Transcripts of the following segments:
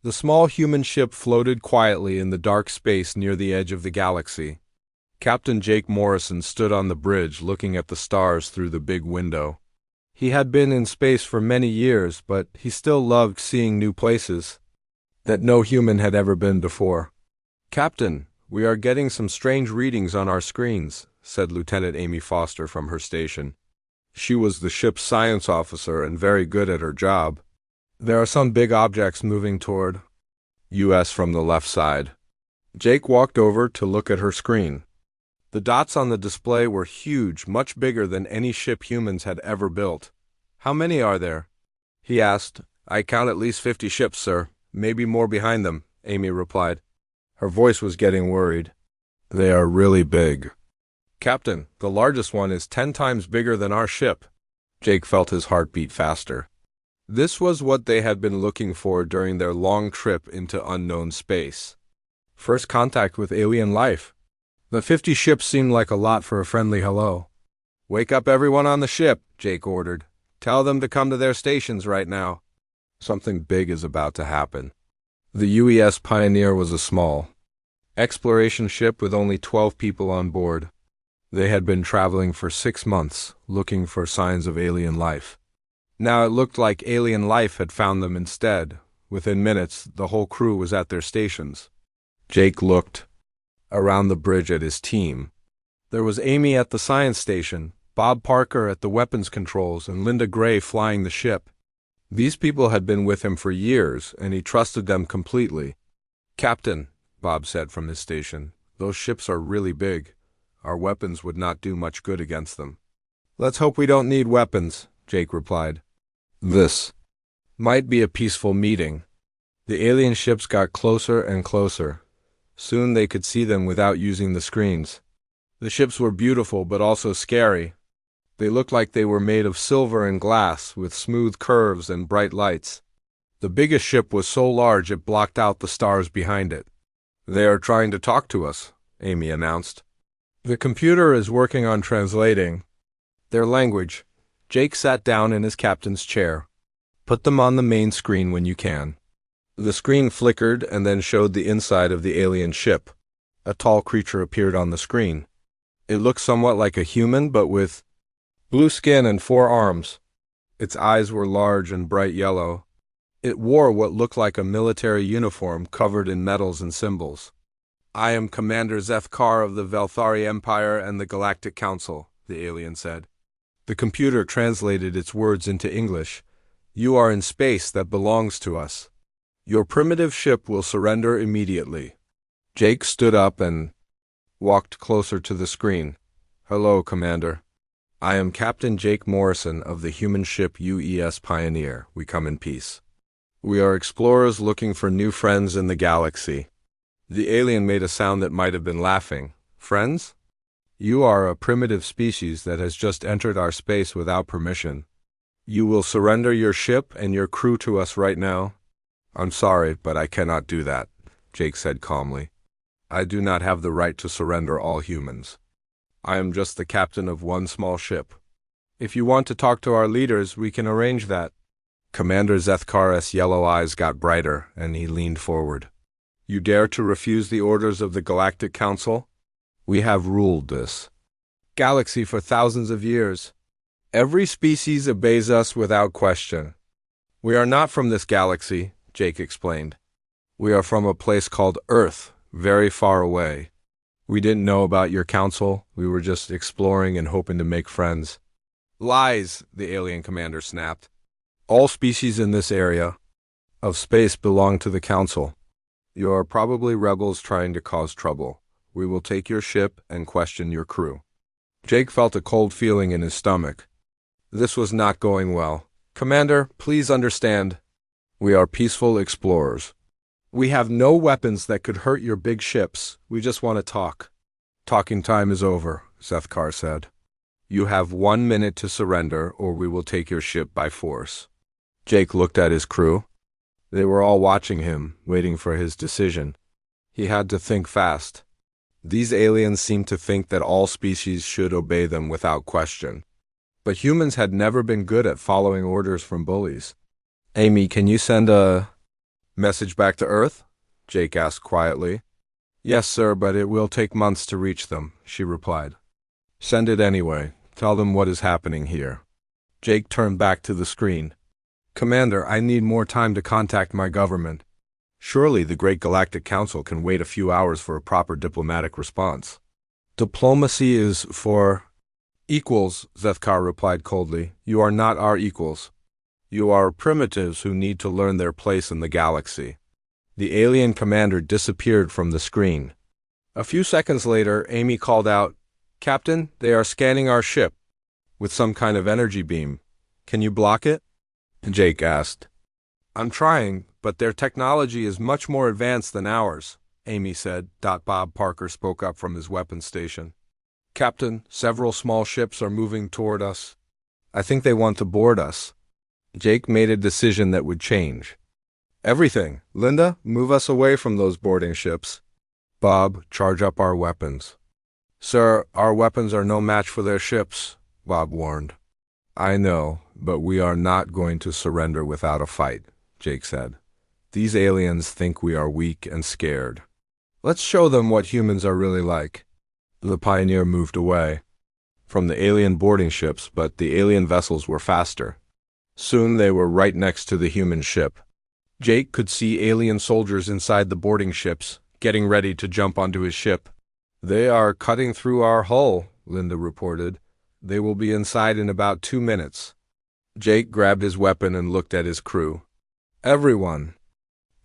The small human ship floated quietly in the dark space near the edge of the galaxy. Captain Jake Morrison stood on the bridge looking at the stars through the big window. He had been in space for many years, but he still loved seeing new places that no human had ever been before. "Captain, we are getting some strange readings on our screens," said Lieutenant Amy Foster from her station. She was the ship's science officer and very good at her job. "There are some big objects moving toward US from the left side." Jake walked over to look at her screen. The dots on the display were huge, much bigger than any ship humans had ever built. "How many are there?" he asked. "I count at least 50 ships, sir. Maybe more behind them," Amy replied. Her voice was getting worried. "They are really big." "Captain, the largest one is 10 times bigger than our ship." Jake felt his heart beat faster. This was what they had been looking for during their long trip into unknown space. First contact with alien life. The 50 ships seemed like a lot for a friendly hello. "Wake up everyone on the ship," Jake ordered. "Tell them to come to their stations right now. Something big is about to happen." The UES Pioneer was a small exploration ship with only 12 people on board. They had been traveling for 6 months, looking for signs of alien life. Now it looked like alien life had found them instead. Within minutes, the whole crew was at their stations. Jake looked around the bridge at his team. There was Amy at the science station, Bob Parker at the weapons controls, and Linda Gray flying the ship. These people had been with him for years, and he trusted them completely. "Captain," Bob said from his station, "those ships are really big. Our weapons would not do much good against them." "Let's hope we don't need weapons," Jake replied. This might be a peaceful meeting. The alien ships got closer and closer. Soon they could see them without using the screens. The ships were beautiful but also scary. They looked like they were made of silver and glass, with smooth curves and bright lights. The biggest ship was so large it blocked out the stars behind it. "They are trying to talk to us," Amy announced. "The computer is working on translating their language." Jake sat down in his captain's chair. "Put them on the main screen when you can." The screen flickered and then showed the inside of the alien ship. A tall creature appeared on the screen. It looked somewhat like a human, but with blue skin and 4 arms. Its eyes were large and bright yellow. It wore what looked like a military uniform covered in medals and symbols. "I am Commander Zethkar of the Velthari Empire and the Galactic Council," the alien said. The computer translated its words into English. "You are in space that belongs to us. Your primitive ship will surrender immediately." Jake stood up and walked closer to the screen. "Hello, Commander. I am Captain Jake Morrison of the human ship UES Pioneer. We come in peace. We are explorers looking for new friends in the galaxy." The alien made a sound that might have been laughing. "Friends? You are a primitive species that has just entered our space without permission. You will surrender your ship and your crew to us right now?" "I'm sorry, but I cannot do that," Jake said calmly. "I do not have the right to surrender all humans. I am just the captain of one small ship. If you want to talk to our leaders, we can arrange that." Commander Zethkar's yellow eyes got brighter, and he leaned forward. "You dare to refuse the orders of the Galactic Council? We have ruled this galaxy for thousands of years. Every species obeys us without question." "We are not from this galaxy," Jake explained. "We are from a place called Earth, very far away. We didn't know about your council. We were just exploring and hoping to make friends." "Lies," the alien commander snapped. "All species in this area of space belong to the council. You are probably rebels trying to cause trouble. We will take your ship and question your crew." Jake felt a cold feeling in his stomach. This was not going well. "Commander, please understand. We are peaceful explorers. We have no weapons that could hurt your big ships. We just want to talk." "Talking time is over," Zethkar said. "You have 1 minute to surrender, or we will take your ship by force." Jake looked at his crew. They were all watching him, waiting for his decision. He had to think fast. These aliens seemed to think that all species should obey them without question. But humans had never been good at following orders from bullies. "Amy, can you send a Message back to Earth? Jake asked quietly. Yes, sir, but it will take months to reach them, she replied. Send it anyway. Tell them what is happening here. Jake turned back to the screen. Commander, I need more time to contact my government. Surely the Great Galactic Council can wait a few hours for a proper diplomatic response. Diplomacy is for equals, Zethkar replied coldly. You are not our equals. You are primitives who need to learn their place in the galaxy. The alien commander disappeared from the screen. A few seconds later, Amy called out, Captain, they are scanning our ship with some kind of energy beam. Can you block it? Jake asked. I'm trying, but their technology is much more advanced than ours, Amy said. Bob Parker spoke up from his weapons station. Captain, several small ships are moving toward us. I think they want to board us. Jake made a decision that would change everything. Linda, move us away from those boarding ships. Bob, charge up our weapons. Sir, our weapons are no match for their ships, Bob warned. I know, but we are not going to surrender without a fight, Jake said. These aliens think we are weak and scared. Let's show them what humans are really like. The Pioneer moved away from the alien boarding ships, but the alien vessels were faster. Soon they were right next to the human ship. Jake could see alien soldiers inside the boarding ships, getting ready to jump onto his ship. They are cutting through our hull, Linda reported. They will be inside in about 2 minutes. Jake grabbed his weapon and looked at his crew. Everyone,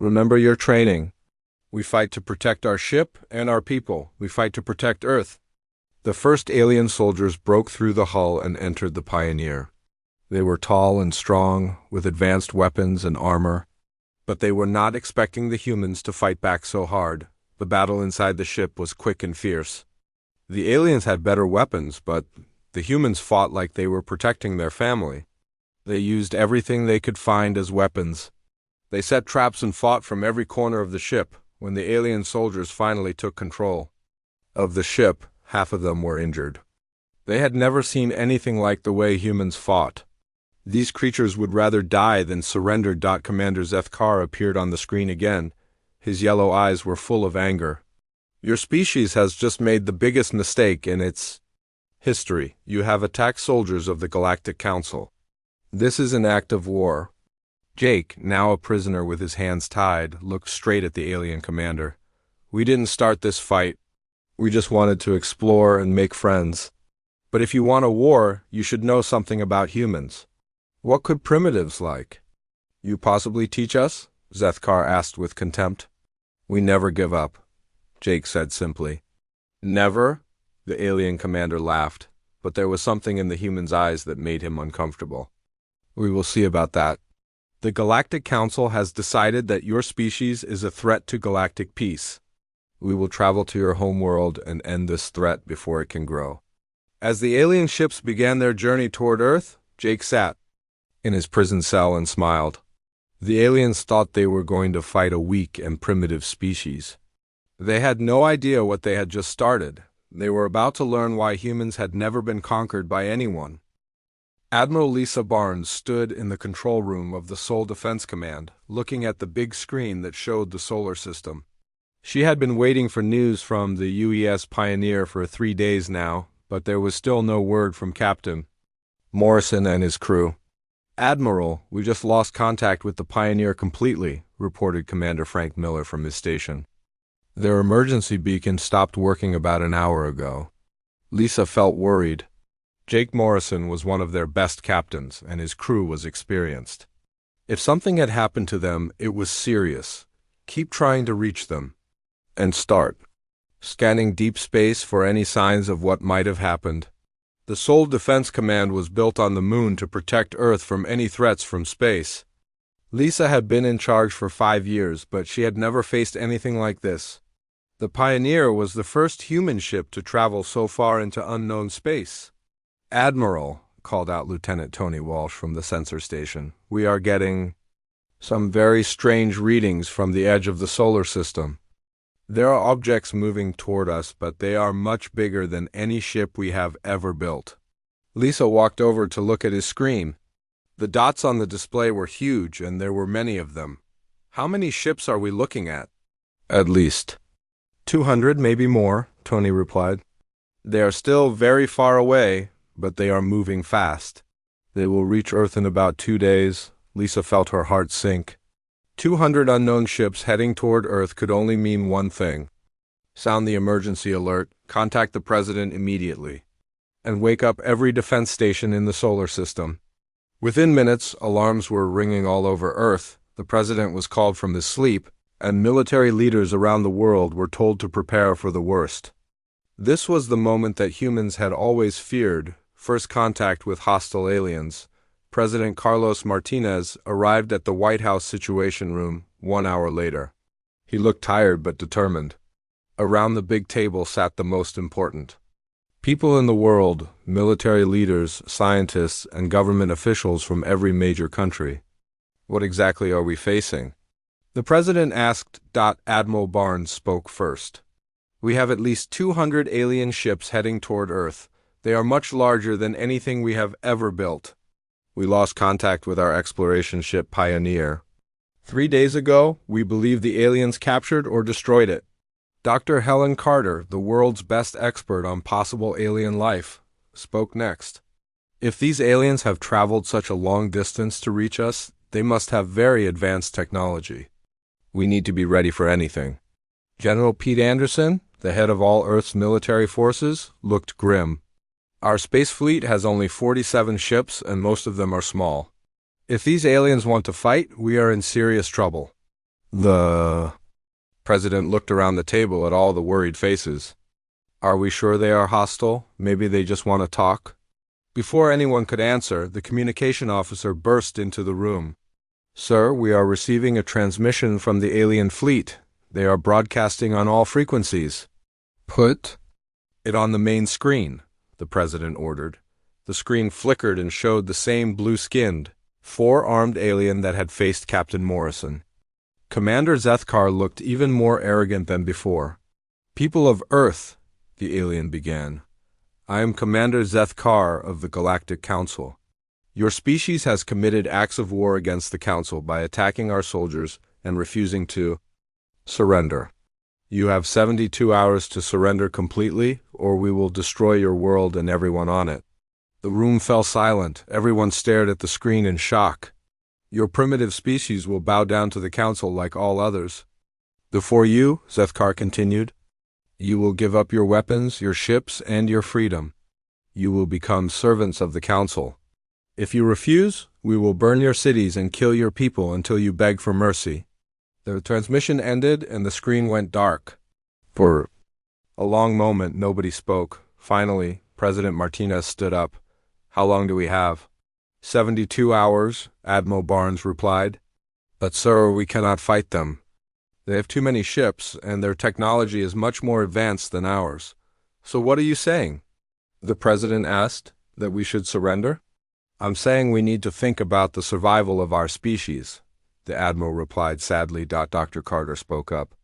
remember your training. We fight to protect our ship and our people. We fight to protect Earth. The first alien soldiers broke through the hull and entered the Pioneer. They were tall and strong, with advanced weapons and armor, but they were not expecting the humans to fight back so hard. The battle inside the ship was quick and fierce. The aliens had better weapons, but the humans fought like they were protecting their family. They used everything they could find as weapons. They set traps and fought from every corner of the ship. When the alien soldiers finally took control of the ship, half of them were injured. They had never seen anything like the way humans fought. These creatures would rather die than surrender. Commander Zethkar appeared on the screen again. His yellow eyes were full of anger. Your species has just made the biggest mistake in its history. You have attacked soldiers of the Galactic Council. This is an act of war. Jake, now a prisoner with his hands tied, looked straight at the alien commander. We didn't start this fight. We just wanted to explore and make friends. But if you want a war, you should know something about humans. What could primitives like? You possibly teach us? Zethkar asked with contempt. We never give up, Jake said simply. Never? The alien commander laughed, but there was something in the human's eyes that made him uncomfortable. We will see about that. The Galactic Council has decided that your species is a threat to galactic peace. We will travel to your homeworld and end this threat before it can grow. As the alien ships began their journey toward Earth, Jake sat in his prison cell and smiled. The aliens thought they were going to fight a weak and primitive species. They had no idea what they had just started. They were about to learn why humans had never been conquered by anyone. Admiral Lisa Barnes stood in the control room of the Sol Defense Command, looking at the big screen that showed the solar system. She had been waiting for news from the UES Pioneer for 3 days now, but there was still no word from Captain Morrison and his crew. Admiral, we just lost contact with the Pioneer completely, reported Commander Frank Miller from his station. Their emergency beacon stopped working about an hour ago. Lisa felt worried. Jake Morrison was one of their best captains, and his crew was experienced. If something had happened to them, it was serious. Keep trying to reach them. And start scanning deep space for any signs of what might have happened. The Sol Defense Command was built on the moon to protect Earth from any threats from space. Lisa had been in charge for 5 years, but she had never faced anything like this. The Pioneer was the first human ship to travel so far into unknown space. Admiral, called out Lieutenant Tony Walsh from the sensor station, we are getting some very strange readings from the edge of the solar system. There are objects moving toward us, but they are much bigger than any ship we have ever built. Lisa walked over to look at his screen. The dots on the display were huge, and there were many of them. How many ships are we looking at? At least 200, maybe more, Tony replied. They are still very far away, but they are moving fast. They will reach Earth in about 2 days. Lisa felt her heart sink. 200 unknown ships heading toward Earth could only mean one thing. Sound the emergency alert, contact the president immediately, and wake up every defense station in the solar system. Within minutes, alarms were ringing all over Earth. The president was called from his sleep, and military leaders around the world were told to prepare for the worst. This was the moment that humans had always feared, first contact with hostile aliens. President Carlos Martinez arrived at the White House Situation Room 1 hour later. He looked tired but determined. Around the big table sat the most important people in the world, military leaders, scientists, and government officials from every major country. What exactly are we facing? The president asked. Admiral Barnes spoke first. We have at least 200 alien ships heading toward Earth. They are much larger than anything we have ever built. We lost contact with our exploration ship Pioneer. 3 days ago, we believe the aliens captured or destroyed it. Dr. Helen Carter, the world's best expert on possible alien life, spoke next. If these aliens have traveled such a long distance to reach us, they must have very advanced technology. We need to be ready for anything. General Pete Anderson, the head of all Earth's military forces, looked grim. Our space fleet has only 47 ships, and most of them are small. If these aliens want to fight, we are in serious trouble. The president looked around the table at all the worried faces. Are we sure they are hostile? Maybe they just want to talk? Before anyone could answer, the communication officer burst into the room. Sir, we are receiving a transmission from the alien fleet. They are broadcasting on all frequencies. Put it on the main screen, the president ordered. The screen flickered and showed the same blue-skinned, 4-armed alien that had faced Captain Morrison. Commander Zethkar looked even more arrogant than before. People of Earth, the alien began. I am Commander Zethkar of the Galactic Council. Your species has committed acts of war against the Council by attacking our soldiers and refusing to surrender. You have 72 hours to surrender completely, or we will destroy your world and everyone on it. The room fell silent. Everyone stared at the screen in shock. Your primitive species will bow down to the Council like all others. Before you, Zethkar continued, you will give up your weapons, your ships, and your freedom. You will become servants of the Council. If you refuse, we will burn your cities and kill your people until you beg for mercy. The transmission ended and the screen went dark. For a long moment, nobody spoke. Finally, President Martinez stood up. How long do we have? 72 hours, Admiral Barnes replied. But sir, we cannot fight them. They have too many ships, and their technology is much more advanced than ours. So what are you saying? The president asked. That we should surrender? I'm saying we need to think about the survival of our species, the admiral replied sadly. Dr. Carter spoke up.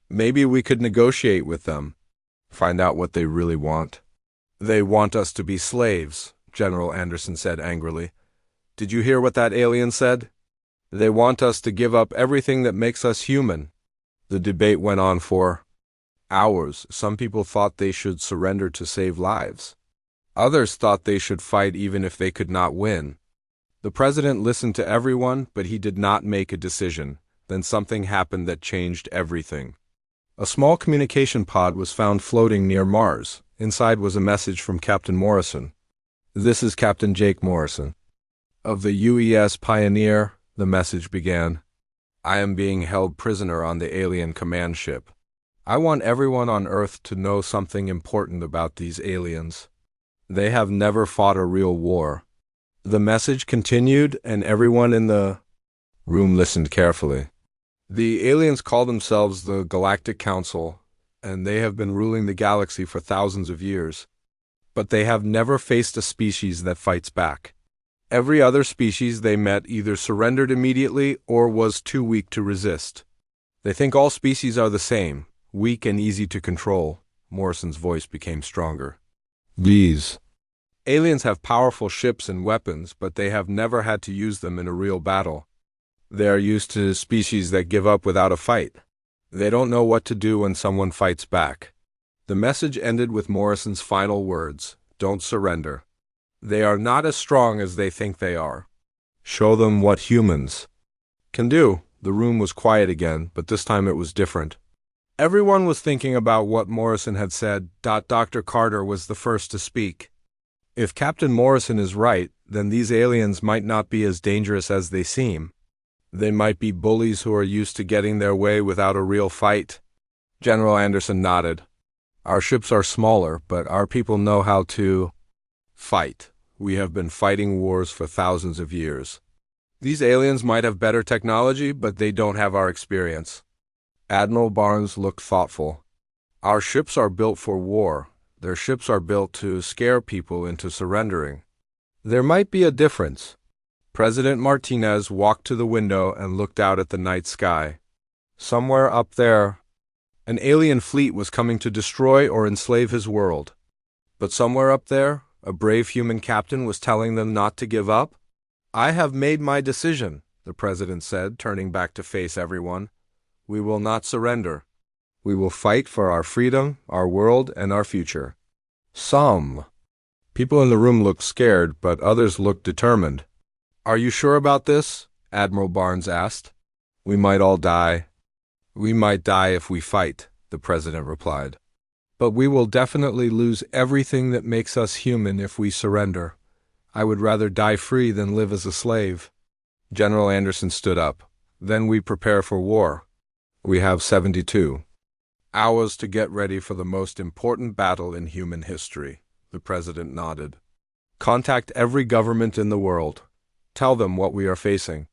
Maybe we could negotiate with them, find out what they really want. They want us to be slaves, General Anderson said angrily. Did you hear what that alien said? They want us to give up everything that makes us human. The debate went on for hours. Some people thought they should surrender to save lives. Others thought they should fight even if they could not win. The president listened to everyone, but he did not make a decision. Then something happened that changed everything. A small communication pod was found floating near Mars. Inside was a message from Captain Morrison. This is Captain Jake Morrison. Of the UES Pioneer, the message began. I am being held prisoner on the alien command ship. I want everyone on Earth to know something important about these aliens. They have never fought a real war. The message continued, and everyone in the room listened carefully. The aliens call themselves the Galactic Council, and they have been ruling the galaxy for thousands of years. But they have never faced a species that fights back. Every other species they met either surrendered immediately or was too weak to resist. They think all species are the same, weak and easy to control. Morrison's voice became stronger. These aliens have powerful ships and weapons, but they have never had to use them in a real battle. They are used to species that give up without a fight. They don't know what to do when someone fights back. The message ended with Morrison's final words, "Don't surrender. They are not as strong as they think they are. Show them what humans can do." The room was quiet again, but this time it was different. Everyone was thinking about what Morrison had said. Dr. Carter was the first to speak. If Captain Morrison is right, then these aliens might not be as dangerous as they seem. They might be bullies who are used to getting their way without a real fight. General Anderson nodded. Our ships are smaller, but our people know how to fight. We have been fighting wars for thousands of years. These aliens might have better technology, but they don't have our experience. Admiral Barnes looked thoughtful. Our ships are built for war. Their ships are built to scare people into surrendering. There might be a difference. President Martinez walked to the window and looked out at the night sky. Somewhere up there, an alien fleet was coming to destroy or enslave his world. But somewhere up there, a brave human captain was telling them not to give up. "I have made my decision," the president said, turning back to face everyone. "We will not surrender. We will fight for our freedom, our world, and our future." Some people in the room looked scared, but others looked determined. "Are you sure about this?" Admiral Barnes asked. "We might all die." "We might die if we fight," the president replied. "But we will definitely lose everything that makes us human if we surrender. I would rather die free than live as a slave." General Anderson stood up. "Then we prepare for war. We have 72 hours to get ready for the most important battle in human history." The president nodded. "Contact every government in the world. Tell them what we are facing.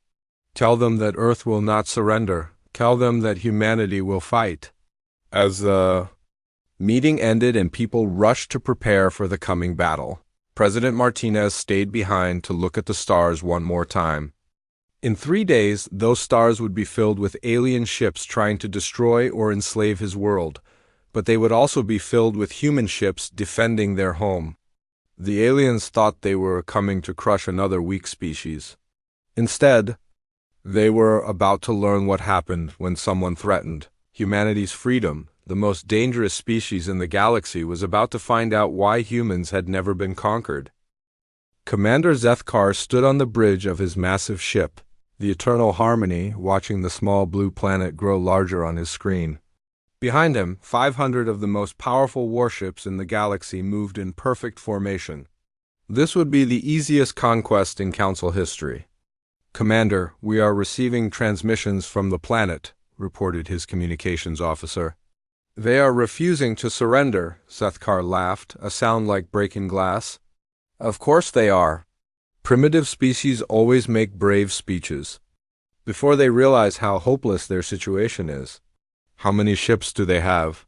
Tell them that Earth will not surrender. Tell them that humanity will fight." As the meeting ended and people rushed to prepare for the coming battle, President Martinez stayed behind to look at the stars one more time. In 3 days, those stars would be filled with alien ships trying to destroy or enslave his world, but they would also be filled with human ships defending their home. The aliens thought they were coming to crush another weak species. Instead, they were about to learn what happened when someone threatened humanity's freedom. The most dangerous species in the galaxy was about to find out why humans had never been conquered. Commander Zethkar stood on the bridge of his massive ship, the Eternal Harmony, watching the small blue planet grow larger on his screen. Behind him, 500 of the most powerful warships in the galaxy moved in perfect formation. This would be the easiest conquest in Council history. "Commander, we are receiving transmissions from the planet," reported his communications officer. "They are refusing to surrender," Zethkar laughed, a sound like breaking glass. "Of course they are. Primitive species always make brave speeches before they realize how hopeless their situation is." "How many ships do they have?"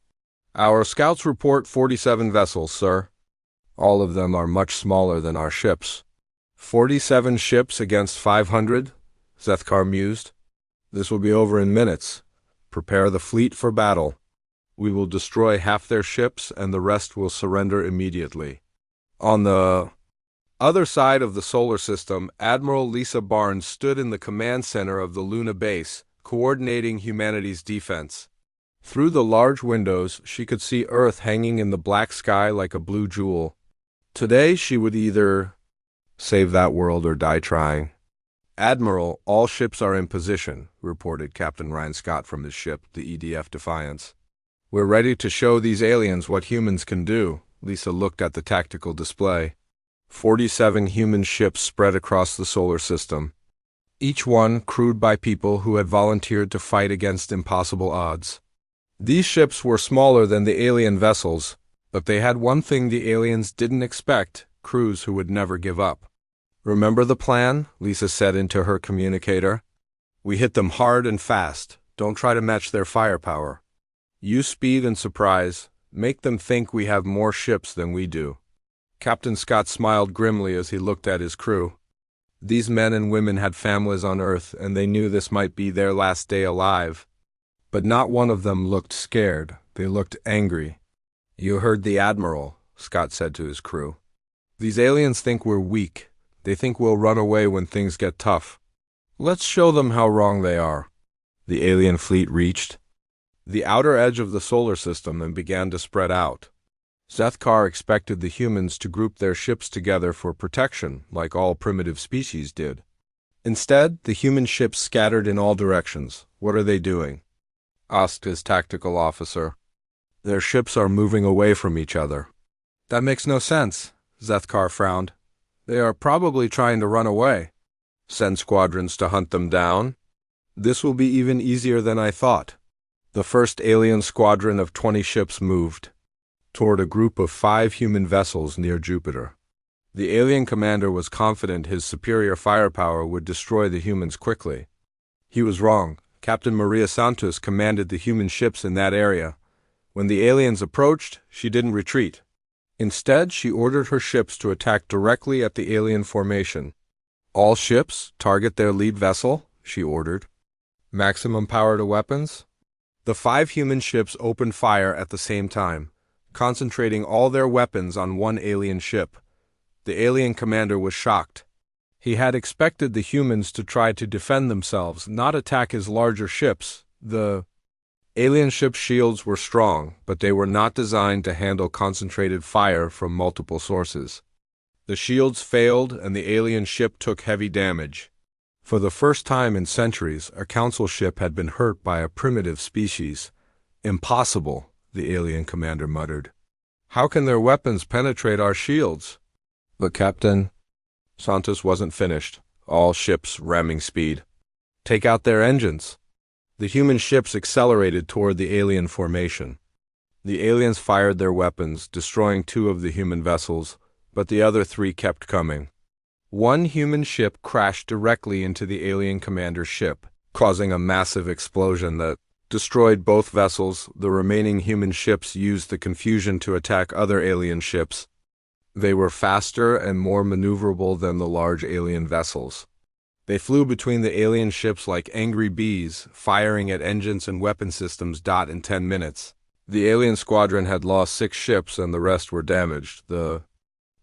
"Our scouts report 47 vessels, sir." "All of them are much smaller than our ships." 47 ships against 500, Zethkar mused. "This will be over in minutes. Prepare the fleet for battle. We will destroy half their ships and the rest will surrender immediately." On the other side of the solar system, Admiral Lisa Barnes stood in the command center of the Luna base, coordinating humanity's defense. Through the large windows, she could see Earth hanging in the black sky like a blue jewel. Today, she would either save that world or die trying. "Admiral, all ships are in position," reported Captain Ryan Scott from his ship, the EDF Defiance. "We're ready to show these aliens what humans can do." Lisa looked at the tactical display. 47 human ships spread across the solar system, each one crewed by people who had volunteered to fight against impossible odds. These ships were smaller than the alien vessels, but they had one thing the aliens didn't expect: crews who would never give up. "Remember the plan?" Lisa said into her communicator. "We hit them hard and fast. Don't try to match their firepower. Use speed and surprise. Make them think we have more ships than we do." Captain Scott smiled grimly as he looked at his crew. These men and women had families on Earth, and they knew this might be their last day alive. But not one of them looked scared. They looked angry. "You heard the Admiral," Scott said to his crew. "These aliens think we're weak. They think we'll run away when things get tough. Let's show them how wrong they are. The alien fleet reached the outer edge of the solar system and began to spread out. Zethkar expected the humans to group their ships together for protection, like all primitive species did. Instead, the human ships scattered in all directions. What are they doing? Asked his tactical officer. Their ships are moving away from each other. That makes no sense, Zethkar frowned. They are probably trying to run away. Send squadrons to hunt them down? This will be even easier than I thought. The first alien squadron of 20 ships moved toward a group of 5 human vessels near Jupiter. The alien commander was confident his superior firepower would destroy the humans quickly. He was wrong. Captain Maria Santos commanded the human ships in that area. When the aliens approached, she didn't retreat. Instead, she ordered her ships to attack directly at the alien formation. All ships target their lead vessel, she ordered. Maximum power to weapons. The 5 human ships opened fire at the same time, concentrating all their weapons on one alien ship. The alien commander was shocked. He had expected the humans to try to defend themselves, not attack his larger ships. The alien ship's shields were strong, but they were not designed to handle concentrated fire from multiple sources. The shields failed and the alien ship took heavy damage. For the first time in centuries, a council ship had been hurt by a primitive species. Impossible, the alien commander muttered. How can their weapons penetrate our shields? But Captain, Santos wasn't finished. All ships ramming speed. Take out their engines. The human ships accelerated toward the alien formation. The aliens fired their weapons, destroying 2 of the human vessels, but the other 3 kept coming. One human ship crashed directly into the alien commander's ship, causing a massive explosion that destroyed both vessels. The remaining human ships used the confusion to attack other alien ships. They were faster and more maneuverable than the large alien vessels. They flew between the alien ships like angry bees, firing at engines and weapon systems. In 10 minutes. The alien squadron had lost 6 ships and the rest were damaged. The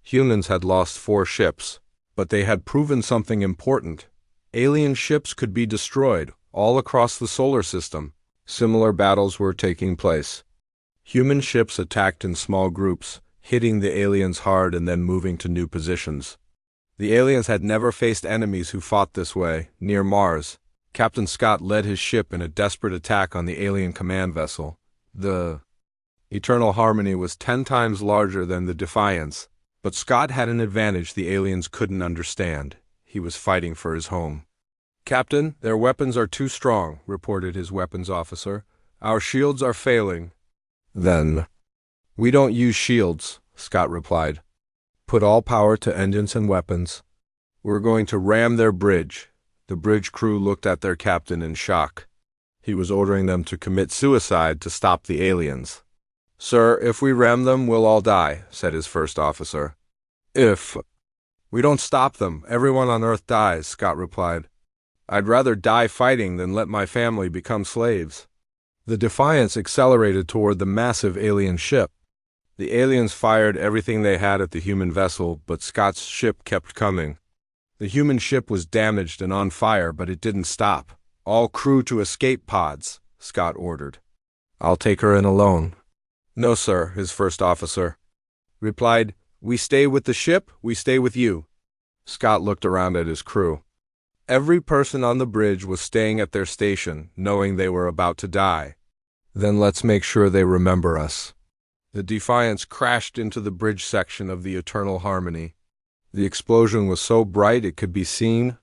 humans had lost 4 ships. But they had proven something important. Alien ships could be destroyed all across the solar system. Similar battles were taking place. Human ships attacked in small groups, hitting the aliens hard and then moving to new positions. The aliens had never faced enemies who fought this way. Near Mars, Captain Scott led his ship in a desperate attack on the alien command vessel. The Eternal Harmony was 10 times larger than the Defiance. But Scott had an advantage the aliens couldn't understand. He was fighting for his home. Captain, their weapons are too strong, reported his weapons officer. Our shields are failing. Then, we don't use shields, Scott replied. Put all power to engines and weapons. We're going to ram their bridge. The bridge crew looked at their captain in shock. He was ordering them to commit suicide to stop the aliens. Sir, if we ram them, we'll all die, said his first officer. If we don't stop them, everyone on Earth dies, Scott replied. I'd rather die fighting than let my family become slaves. The Defiance accelerated toward the massive alien ship. The aliens fired everything they had at the human vessel, but Scott's ship kept coming. The human ship was damaged and on fire, but it didn't stop. All crew to escape pods, Scott ordered. I'll take her in alone. No, sir, his first officer replied. We stay with the ship, we stay with you. Scott looked around at his crew. Every person on the bridge was staying at their station, knowing they were about to die. Then let's make sure they remember us. The Defiance crashed into the bridge section of the Eternal Harmony. The explosion was so bright it could be seen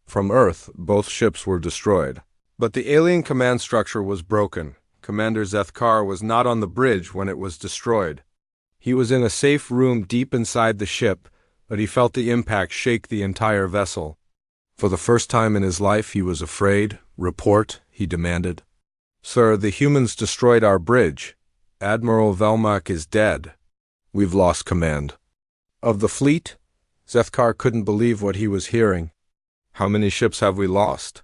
from Earth. Both ships were destroyed. But the alien command structure was broken. Commander Zethkar was not on the bridge when it was destroyed. He was in a safe room deep inside the ship, but he felt the impact shake the entire vessel. For the first time in his life he was afraid. Report, he demanded. Sir, the humans destroyed our bridge. Admiral Velmak is dead. We've lost command of the fleet? Zethkar couldn't believe what he was hearing. How many ships have we lost?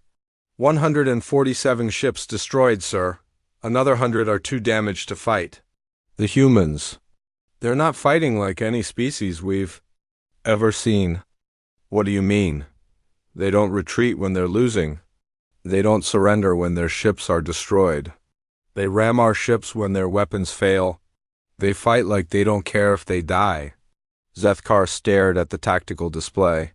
147 ships destroyed, sir. Another 100 are too damaged to fight. The humans. They're not fighting like any species we've ever seen. What do you mean? They don't retreat when they're losing. They don't surrender when their ships are destroyed. They ram our ships when their weapons fail. They fight like they don't care if they die. Zethkar stared at the tactical display.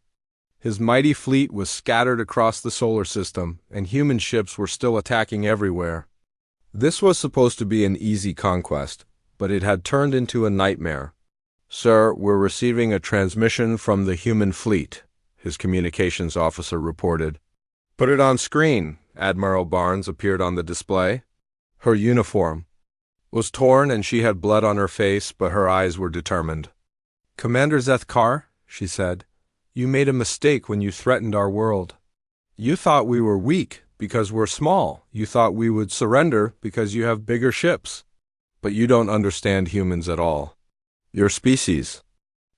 His mighty fleet was scattered across the solar system, and human ships were still attacking everywhere. This was supposed to be an easy conquest, but it had turned into a nightmare. "Sir, we're receiving a transmission from the human fleet," his communications officer reported. "Put it on screen." Admiral Barnes appeared on the display. Her uniform was torn and she had blood on her face, but her eyes were determined. "Commander Zethkar," she said, "you made a mistake when you threatened our world. You thought we were weak because we're small. You thought we would surrender because you have bigger ships. But you don't understand humans at all. Your species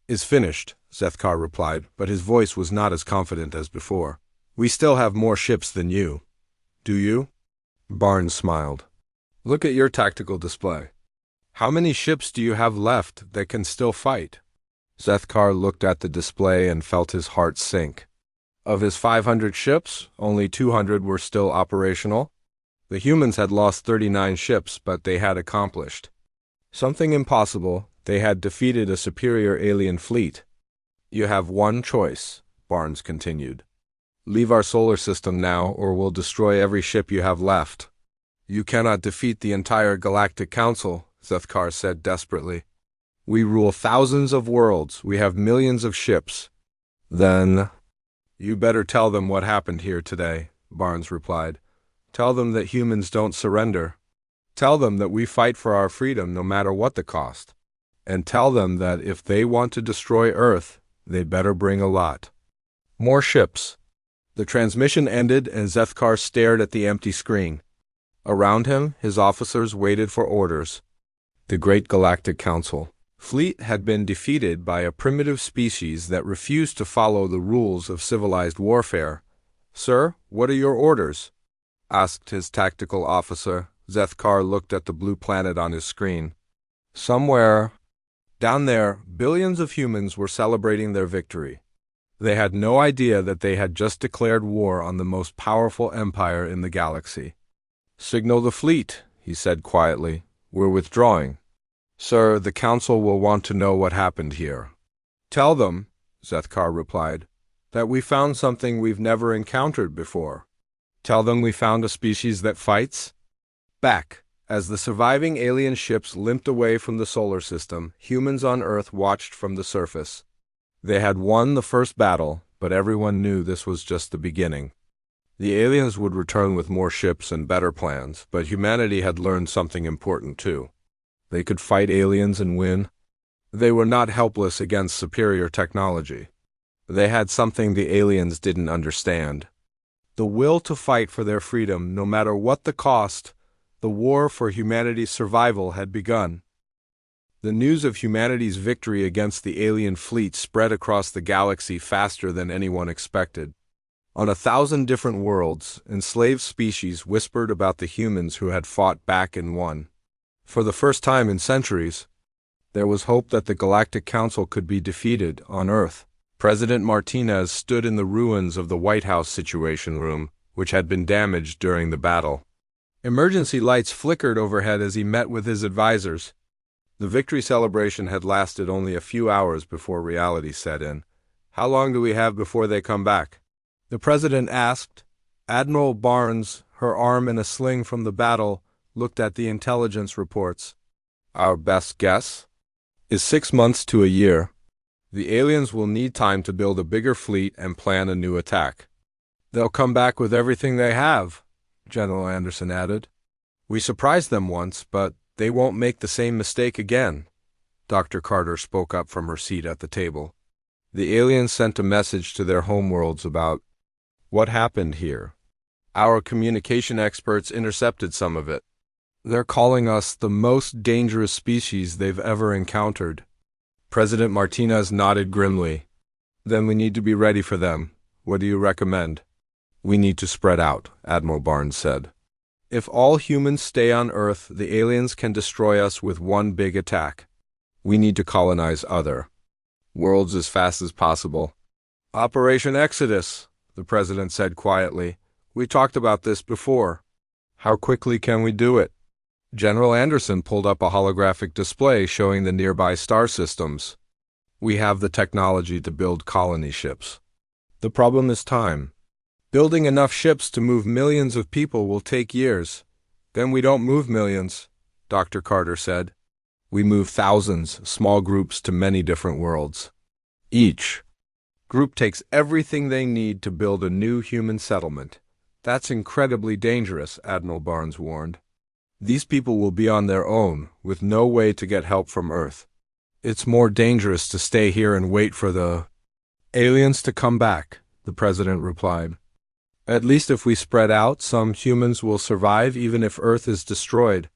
is finished," Zethkar replied, but his voice was not as confident as before. "We still have more ships than you." "Do you?" Barnes smiled. "Look at your tactical display. How many ships do you have left that can still fight?" Zethkar looked at the display and felt his heart sink. Of his 500 ships, only 200 were still operational. The humans had lost 39 ships, but they had accomplished something impossible. They had defeated a superior alien fleet. "You have one choice," Barnes continued. "Leave our solar system now, or we'll destroy every ship you have left." "You cannot defeat the entire Galactic Council," Zethkar said desperately. "We rule thousands of worlds. We have millions of ships." "Then you better tell them what happened here today," Barnes replied. "Tell them that humans don't surrender. Tell them that we fight for our freedom no matter what the cost. And tell them that if they want to destroy Earth, they'd better bring a lot more ships." The transmission ended and Zethkar stared at the empty screen. Around him, his officers waited for orders. The Great Galactic Council fleet had been defeated by a primitive species that refused to follow the rules of civilized warfare. "Sir, what are your orders?" asked his tactical officer. Zethkar looked at the blue planet on his screen. Somewhere down there, billions of humans were celebrating their victory. They had no idea that they had just declared war on the most powerful empire in the galaxy. "Signal the fleet," he said quietly. "We're withdrawing." "Sir, the council will want to know what happened here." "Tell them," Zethkar replied, "that we found something we've never encountered before. Tell them we found a species that fights back." As the surviving alien ships limped away from the solar system, humans on Earth watched from the surface. They had won the first battle, but everyone knew this was just the beginning. The aliens would return with more ships and better plans, but humanity had learned something important too. They could fight aliens and win. They were not helpless against superior technology. They had something the aliens didn't understand: the will to fight for their freedom no matter what the cost. The war for humanity's survival had begun. The news of humanity's victory against the alien fleet spread across the galaxy faster than anyone expected. On 1,000 different worlds, enslaved species whispered about the humans who had fought back and won. For the first time in centuries, there was hope that the Galactic Council could be defeated on Earth. President Martinez stood in the ruins of the White House Situation Room, which had been damaged during the battle. Emergency lights flickered overhead as he met with his advisors. The victory celebration had lasted only a few hours before reality set in. "How long do we have before they come back?" the president asked. Admiral Barnes, her arm in a sling from the battle, looked at the intelligence reports. "Our best guess is 6 months to a year. The aliens will need time to build a bigger fleet and plan a new attack." "They'll come back with everything they have," General Anderson added. "We surprised them once, but they won't make the same mistake again." Dr. Carter spoke up from her seat at the table. "The aliens sent a message to their homeworlds about what happened here. Our communication experts intercepted some of it. They're calling us the most dangerous species they've ever encountered." President Martinez nodded grimly. "Then we need to be ready for them. What do you recommend?" "We need to spread out," Admiral Barnes said. "If all humans stay on Earth, the aliens can destroy us with one big attack. We need to colonize other worlds as fast as possible." "Operation Exodus," the president said quietly. "We talked about this before. How quickly can we do it?" General Anderson pulled up a holographic display showing the nearby star systems. "We have the technology to build colony ships. The problem is time. Building enough ships to move millions of people will take years. Then we don't move millions," Dr. Carter said. "We move thousands, small groups to many different worlds. Each group takes everything they need to build a new human settlement. That's incredibly dangerous," Admiral Barnes warned. "These people will be on their own, with no way to get help from Earth. It's more dangerous to stay here and wait for the aliens to come back," the president replied. "At least if we spread out, some humans will survive even if Earth is destroyed."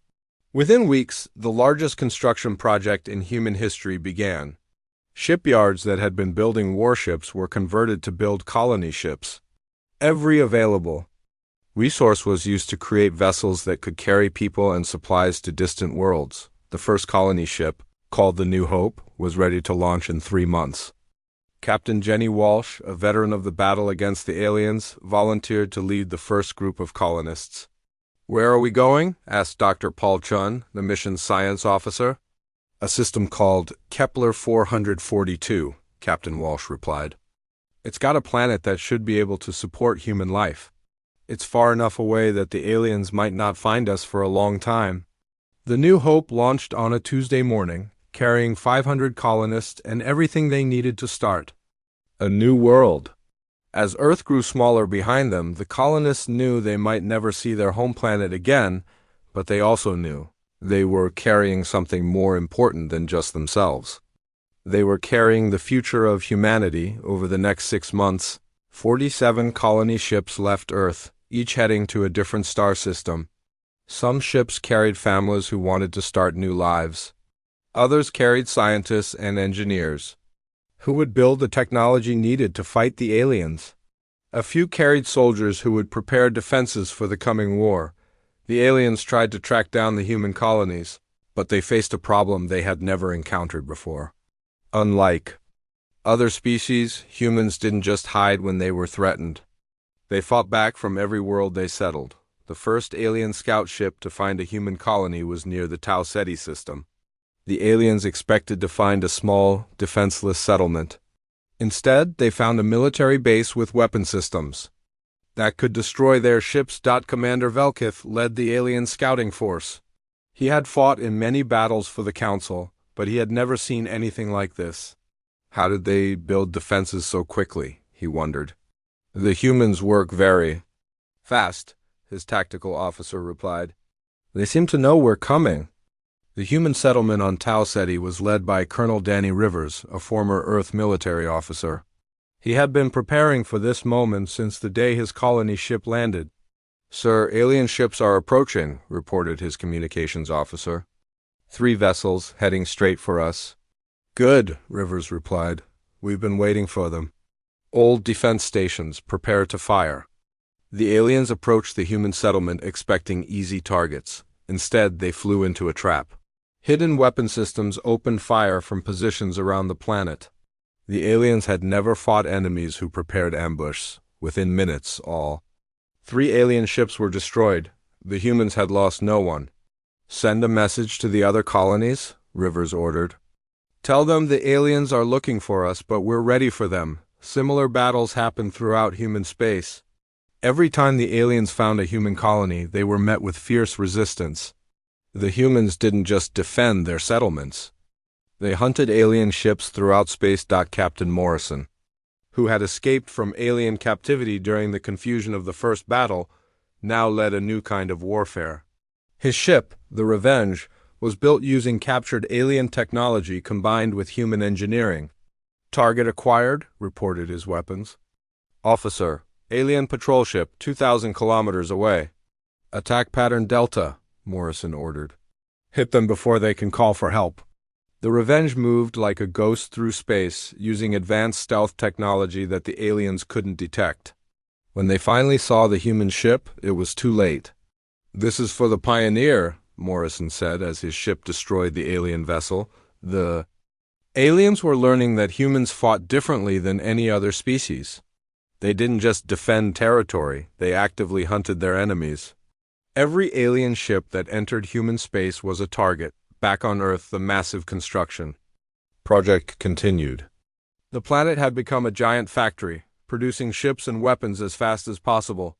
Within weeks, the largest construction project in human history began. Shipyards that had been building warships were converted to build colony ships. Every available resource was used to create vessels that could carry people and supplies to distant worlds. The first colony ship, called the New Hope, was ready to launch in 3 months. Captain Jenny Walsh, a veteran of the battle against the aliens, volunteered to lead the first group of colonists. "Where are we going?" asked Dr. Paul Chun, the mission's science officer. "A system called Kepler 442, Captain Walsh replied. "It's got a planet that should be able to support human life. It's far enough away that the aliens might not find us for a long time." The New Hope launched on a Tuesday morning, carrying 500 colonists and everything they needed to start a new world. As Earth grew smaller behind them, the colonists knew they might never see their home planet again, but they also knew they were carrying something more important than just themselves. They were carrying the future of humanity. Over the next 6 months, 47 colony ships left Earth, each heading to a different star system. Some ships carried families who wanted to start new lives. Others carried scientists and engineers who would build the technology needed to fight the aliens. A few carried soldiers who would prepare defenses for the coming war. The aliens tried to track down the human colonies, but they faced a problem they had never encountered before. Unlike other species, humans didn't just hide when they were threatened. They fought back from every world they settled. The first alien scout ship to find a human colony was near the Tau Ceti system. The aliens expected to find a small, defenseless settlement. Instead, they found a military base with weapon systems that could destroy their ships. Commander Velkith led the alien scouting force. He had fought in many battles for the Council, but he had never seen anything like this. How did they build defenses so quickly, he wondered. "The humans work very fast," his tactical officer replied. "They seem to know we're coming." The human settlement on Tau Ceti was led by Colonel Danny Rivers, a former Earth military officer. He had been preparing for this moment since the day his colony ship landed. "Sir, alien ships are approaching," reported his communications officer. 3 vessels heading straight for us." "Good," Rivers replied. "We've been waiting for them. Old defense stations, prepare to fire." The aliens approached the human settlement expecting easy targets. Instead, they flew into a trap. Hidden weapon systems opened fire from positions around the planet. The aliens had never fought enemies who prepared ambush. Within minutes, all 3 alien ships were destroyed. The humans had lost no one. "Send a message to the other colonies," Rivers ordered. "Tell them the aliens are looking for us, but we're ready for them. Similar battles happen throughout human space. Every time the aliens found a human colony, they were met with fierce resistance. The humans didn't just defend their settlements. They hunted alien ships throughout space." Captain Morrison, who had escaped from alien captivity during the confusion of the first battle, now led a new kind of warfare. His ship, the Revenge, was built using captured alien technology combined with human engineering. "Target acquired," reported his weapons. "Officer, alien patrol ship 2,000 kilometers away. Attack pattern Delta," Morrison ordered. "Hit them before they can call for help." The Revenge moved like a ghost through space, using advanced stealth technology that the aliens couldn't detect. When they finally saw the human ship, it was too late. "This is for the Pioneer," Morrison said as his ship destroyed the alien vessel. The aliens were learning that humans fought differently than any other species. They didn't just defend territory, they actively hunted their enemies. Every alien ship that entered human space was a target. Back on Earth, the massive construction project continued. The planet had become a giant factory, producing ships and weapons as fast as possible.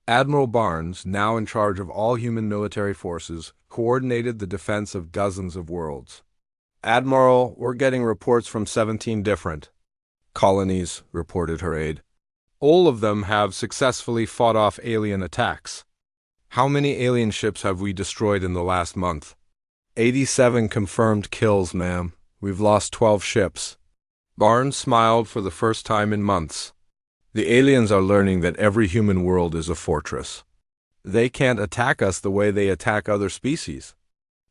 Admiral Barnes, now in charge of all human military forces, coordinated the defense of dozens of worlds. "Admiral, we're getting reports from 17 different colonies," reported her aide. "All of them have successfully fought off alien attacks." "How many alien ships have we destroyed in the last month?" 87 confirmed kills, ma'am. We've lost 12 ships." Barnes smiled for the first time in months. "The aliens are learning that every human world is a fortress. They can't attack us the way they attack other species."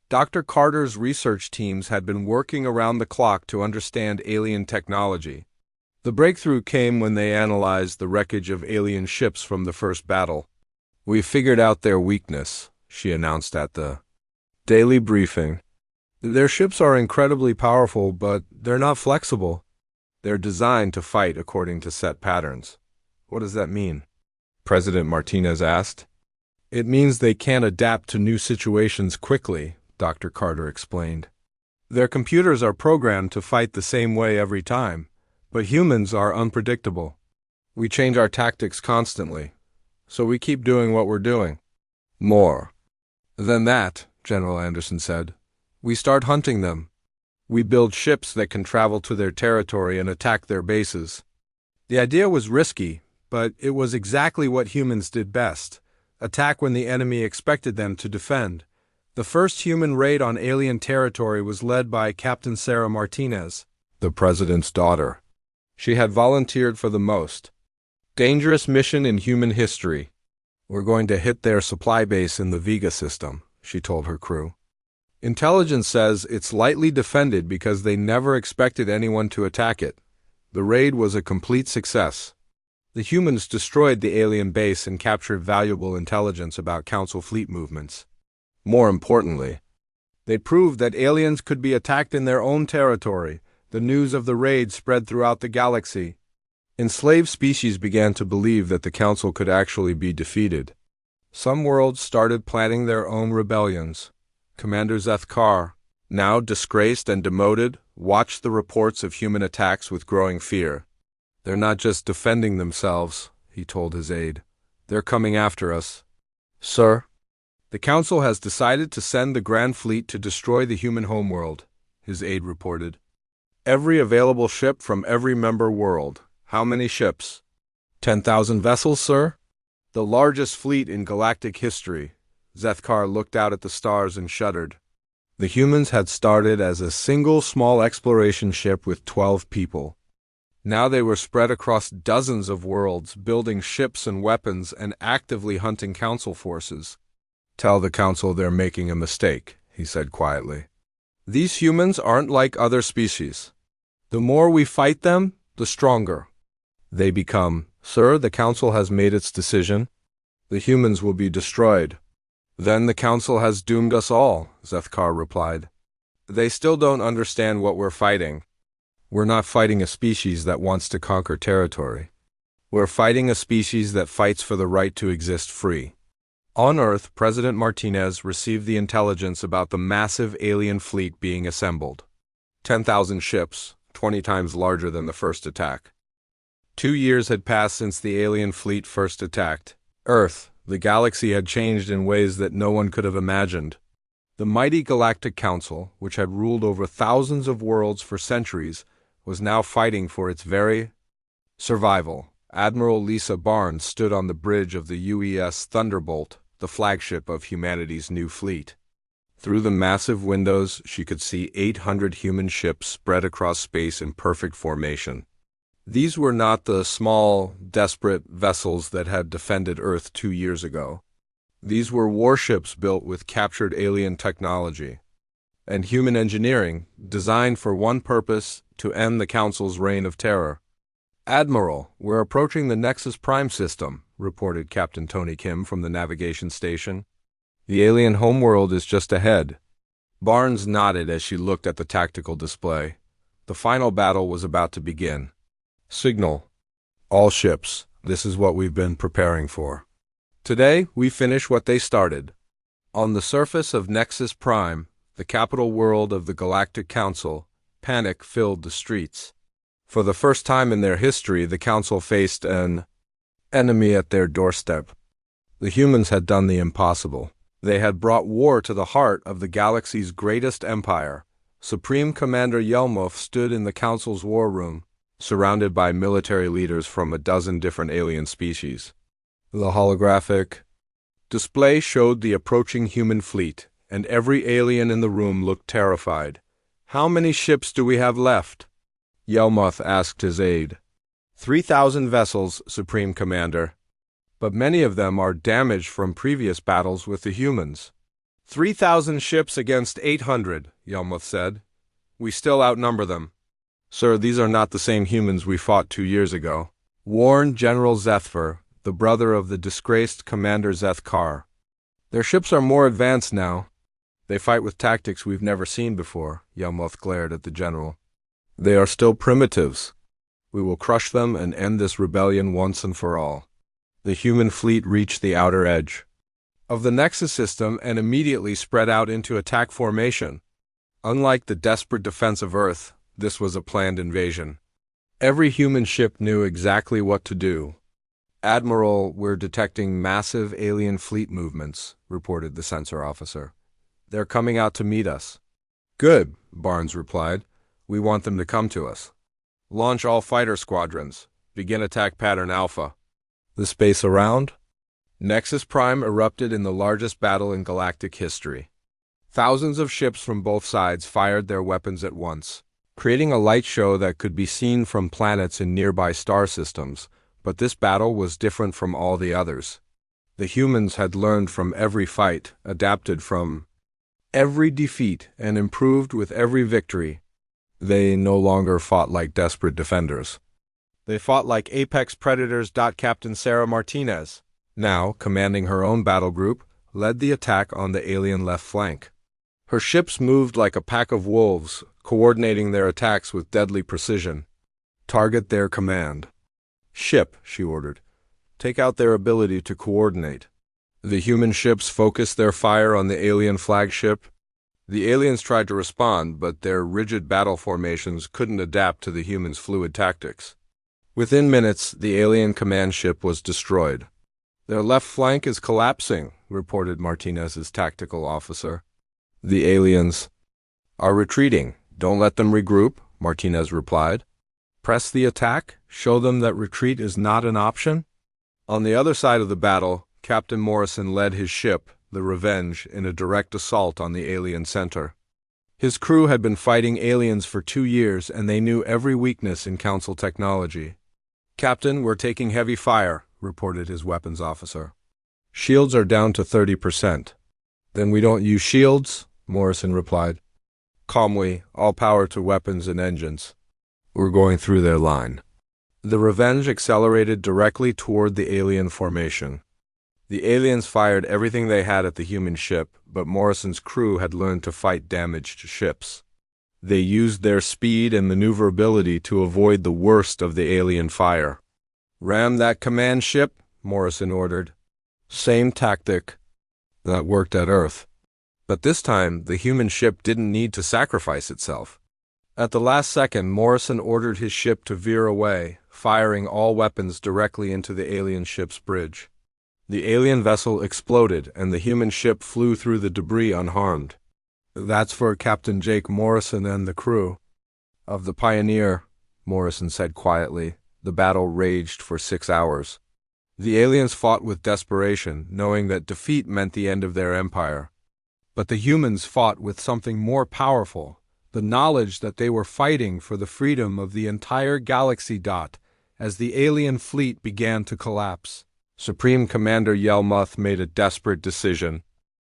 Dr. Carter's research teams had been working around the clock to understand alien technology. The breakthrough came when they analyzed the wreckage of alien ships from the first battle. "We figured out their weakness," she announced at the daily briefing. "Their ships are incredibly powerful, but they're not flexible. They're designed to fight according to set patterns." "What does that mean?" President Martinez asked. "It means they can't adapt to new situations quickly," Dr. Carter explained. "Their computers are programmed to fight the same way every time, but humans are unpredictable. We change our tactics constantly, so we keep doing what we're doing." "More than that," General Anderson said. "We start hunting them. We build ships that can travel to their territory and attack their bases." The idea was risky, but it was exactly what humans did best: attack when the enemy expected them to defend. The first human raid on alien territory was led by Captain Sarah Martinez, the president's daughter. She had volunteered for the most dangerous mission in human history. "We're going to hit their supply base in the Vega system," she told her crew. "Intelligence says it's lightly defended because they never expected anyone to attack it. The raid was a complete success. The humans destroyed the alien base and captured valuable intelligence about Council fleet movements. More importantly, they proved that aliens could be attacked in their own territory. The news of the raid spread throughout the galaxy. Enslaved species began to believe that the Council could actually be defeated. Some worlds started planning their own rebellions. Commander Zethkar, now disgraced and demoted, watched the reports of human attacks with growing fear. "They're not just defending themselves," he told his aide. "They're coming after us." "Sir?" "The Council has decided to send the Grand Fleet to destroy the human homeworld," his aide reported. "Every available ship from every member world." "How many ships?" 10,000 vessels, sir. "The largest fleet in galactic history." Zethkar looked out at the stars and shuddered. The humans had started as a single small exploration ship with 12 people. Now they were spread across dozens of worlds, building ships and weapons and actively hunting Council forces. "Tell the Council they're making a mistake," he said quietly. "These humans aren't like other species. The more we fight them, the stronger they become." "Sir, the Council has made its decision. The humans will be destroyed." "Then the Council has doomed us all," Zethkar replied. "They still don't understand what we're fighting. We're not fighting a species that wants to conquer territory. We're fighting a species that fights for the right to exist free." On Earth, President Martinez received the intelligence about the massive alien fleet being assembled. 10,000 ships, 20 times larger than the first attack. 2 years had passed since the alien fleet first attacked Earth. The galaxy had changed in ways that no one could have imagined. The mighty Galactic Council, which had ruled over thousands of worlds for centuries, was now fighting for its very survival. Admiral Lisa Barnes stood on the bridge of the UES Thunderbolt, the flagship of humanity's new fleet. Through the massive windows, she could see 800 human ships spread across space in perfect formation. These were not the small, desperate vessels that had defended Earth 2 years ago. These were warships built with captured alien technology and human engineering, designed for one purpose: to end the Council's reign of terror. "Admiral, we're approaching the Nexus Prime system," reported Captain Tony Kim from the navigation station. "The alien homeworld is just ahead." Barnes nodded as she looked at the tactical display. The final battle was about to begin. "Signal. All ships, This is what we've been preparing for. Today, we finish what they started. On the surface of Nexus Prime, the capital world of the Galactic Council, panic filled the streets. For the first time in their history, the Council faced an enemy at their doorstep. The humans had done the impossible. They had brought war to the heart of the galaxy's greatest empire. Supreme Commander Yelmoth stood in the Council's war room, surrounded by military leaders from a dozen different alien species. The holographic display showed the approaching human fleet, and every alien in the room looked terrified. "How many ships do we have left?" Yelmoth asked his aide. 3,000 vessels, Supreme Commander. But many of them are damaged from previous battles with the humans. 3,000 ships against 800, Yelmoth said. We still outnumber them. Sir, these are not the same humans we fought 2 years ago. Warned General Zethfer, the brother of the disgraced Commander Zethkar. Their ships are more advanced now. They fight with tactics we've never seen before, Yelmoth glared at the general. They are still primitives. We will crush them and end this rebellion once and for all. The human fleet reached the outer edge of the Nexus system and immediately spread out into attack formation. Unlike the desperate defense of Earth, this was a planned invasion. Every human ship knew exactly what to do. Admiral, we're detecting massive alien fleet movements, reported the sensor officer. They're coming out to meet us. Good, Barnes replied. We want them to come to us. Launch all fighter squadrons. Begin attack pattern Alpha. The space around? Nexus Prime erupted in the largest battle in galactic history. Thousands of ships from both sides fired their weapons at once, creating a light show that could be seen from planets in nearby star systems, but this battle was different from all the others. The humans had learned from every fight, adapted from every defeat, and improved with every victory. They no longer fought like desperate defenders. They fought like apex predators. Captain Sarah Martinez, now commanding her own battle group, led the attack on the alien left flank. Her ships moved like a pack of wolves, coordinating their attacks with deadly precision. Target their command. Ship, she ordered. Take out their ability to coordinate. The human ships focused their fire on the alien flagship. The aliens tried to respond, but their rigid battle formations couldn't adapt to the humans' fluid tactics. Within minutes, the alien command ship was destroyed. Their left flank is collapsing, reported Martinez's tactical officer. The aliens are retreating. Don't let them regroup, Martinez replied. Press the attack. Show them that retreat is not an option. On the other side of the battle, Captain Morrison led his ship, the Revenge, in a direct assault on the alien center. His crew had been fighting aliens for 2 years, and they knew every weakness in Council technology. Captain, we're taking heavy fire, reported his weapons officer. Shields are down to 30%. Then we don't use shields, Morrison replied. Calmly, all power to weapons and engines. We're going through their line. The Revenge accelerated directly toward the alien formation. The aliens fired everything they had at the human ship, but Morrison's crew had learned to fight damaged ships. They used their speed and maneuverability to avoid the worst of the alien fire. Ram that command ship, Morrison ordered. Same tactic that worked at Earth. But this time, the human ship didn't need to sacrifice itself. At the last second, Morrison ordered his ship to veer away, firing all weapons directly into the alien ship's bridge. The alien vessel exploded, and the human ship flew through the debris unharmed. That's for Captain Jake Morrison and the crew of the Pioneer, Morrison said quietly. The battle raged for 6 hours. The aliens fought with desperation, knowing that defeat meant the end of their empire. But the humans fought with something more powerful, the knowledge that they were fighting for the freedom of the entire galaxy. As the alien fleet began to collapse, Supreme Commander Yelmoth made a desperate decision.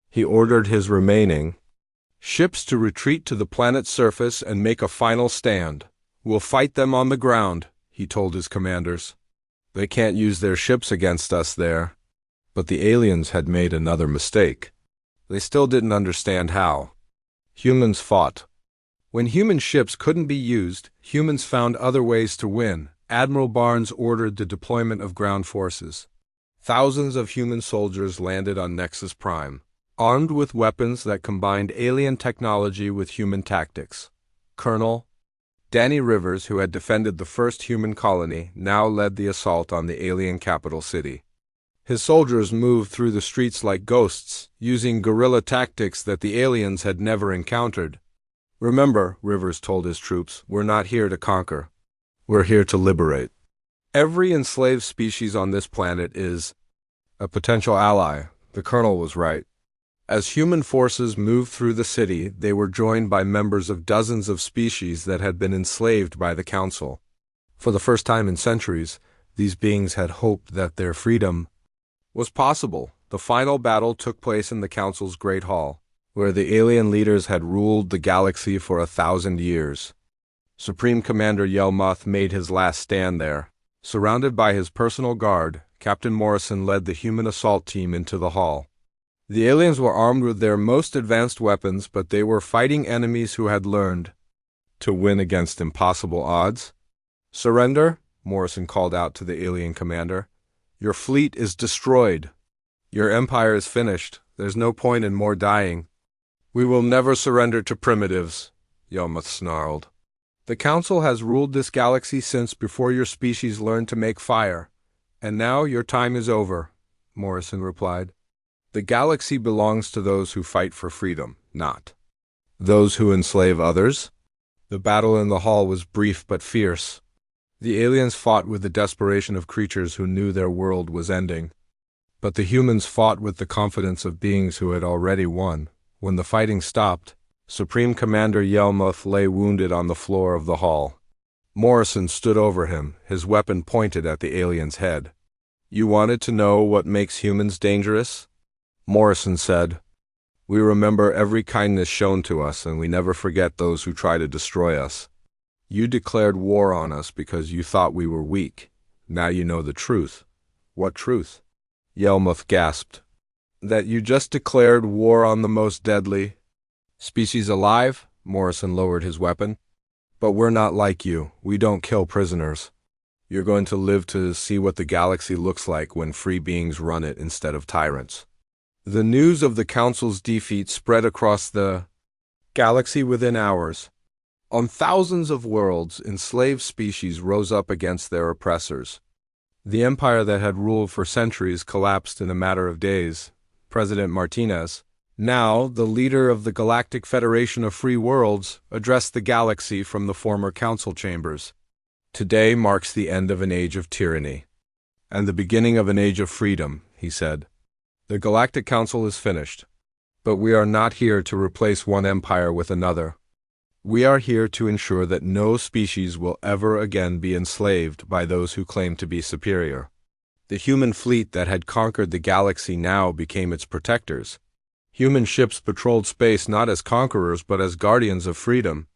He ordered his remaining ships to retreat to the planet's surface and make a final stand. We'll fight them on the ground, he told his commanders. They can't use their ships against us there. But the aliens had made another mistake. They still didn't understand how. Humans fought. When human ships couldn't be used, humans found other ways to win, Admiral Barnes ordered the deployment of ground forces. Thousands of human soldiers landed on Nexus Prime, armed with weapons that combined alien technology with human tactics. Colonel Danny Rivers, who had defended the first human colony, now led the assault on the alien capital city. His soldiers moved through the streets like ghosts, using guerrilla tactics that the aliens had never encountered. "Remember," Rivers told his troops, "we're not here to conquer. We're here to liberate. Every enslaved species on this planet is a potential ally." The colonel was right. As human forces moved through the city, they were joined by members of dozens of species that had been enslaved by the Council. For the first time in centuries, these beings had hoped that their freedom was possible. The final battle took place in the Council's Great Hall, where the alien leaders had ruled the galaxy for 1,000 years. Supreme Commander Yelmoth made his last stand there. Surrounded by his personal guard, Captain Morrison led the human assault team into the hall. The aliens were armed with their most advanced weapons, but they were fighting enemies who had learned to win against impossible odds. "Surrender," Morrison called out to the alien commander. "Your fleet is destroyed. Your empire is finished. There's no point in more dying." "We will never surrender to primitives," Yelmoth snarled. "The Council has ruled this galaxy since before your species learned to make fire, and now your time is over," Morrison replied. "The galaxy belongs to those who fight for freedom, not those who enslave others." The battle in the hall was brief but fierce. The aliens fought with the desperation of creatures who knew their world was ending. But the humans fought with the confidence of beings who had already won. When the fighting stopped, Supreme Commander Yelmoth lay wounded on the floor of the hall. Morrison stood over him, his weapon pointed at the alien's head. "You wanted to know what makes humans dangerous?" Morrison said. "We remember every kindness shown to us, and we never forget those who try to destroy us. You declared war on us because you thought we were weak. Now you know the truth." "What truth?" Yelmoth gasped. "That you just declared war on the most deadly species alive." Morrison lowered his weapon. "But we're not like you. We don't kill prisoners. You're going to live to see what the galaxy looks like when free beings run it instead of tyrants." The news of the Council's defeat spread across the galaxy within hours. On thousands of worlds, enslaved species rose up against their oppressors. The empire that had ruled for centuries collapsed in a matter of days. President Martinez, now the leader of the Galactic Federation of Free Worlds, addressed the galaxy from the former council chambers. "Today marks the end of an age of tyranny, and the beginning of an age of freedom," he said. "The Galactic Council is finished, but we are not here to replace one empire with another. We are here to ensure that no species will ever again be enslaved by those who claim to be superior." The human fleet that had conquered the galaxy now became its protectors. Human ships patrolled space not as conquerors but as guardians of freedom.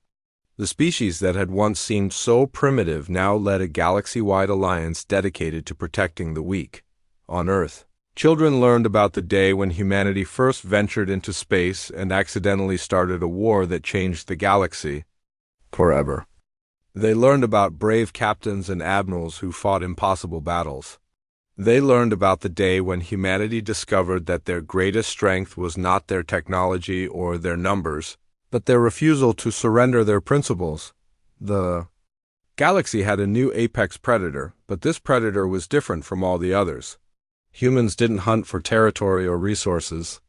The species that had once seemed so primitive now led a galaxy-wide alliance dedicated to protecting the weak. On Earth, children learned about the day when humanity first ventured into space and accidentally started a war that changed the galaxy forever. They learned about brave captains and admirals who fought impossible battles. They learned about the day when humanity discovered that their greatest strength was not their technology or their numbers, but their refusal to surrender their principles. The galaxy had a new apex predator, but this predator was different from all the others. Humans didn't hunt for territory or resources.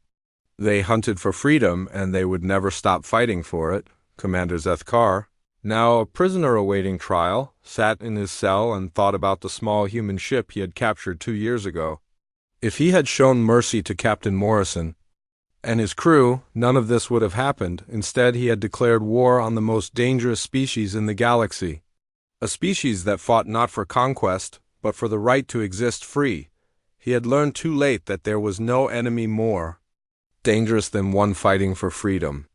They hunted for freedom, and they would never stop fighting for it. Commander Zethkar, now a prisoner awaiting trial, sat in his cell and thought about the small human ship he had captured 2 years ago. If he had shown mercy to Captain Morrison and his crew, none of this would have happened. Instead, he had declared war on the most dangerous species in the galaxy, a species that fought not for conquest, but for the right to exist free. He had learned too late that there was no enemy more dangerous than one fighting for freedom.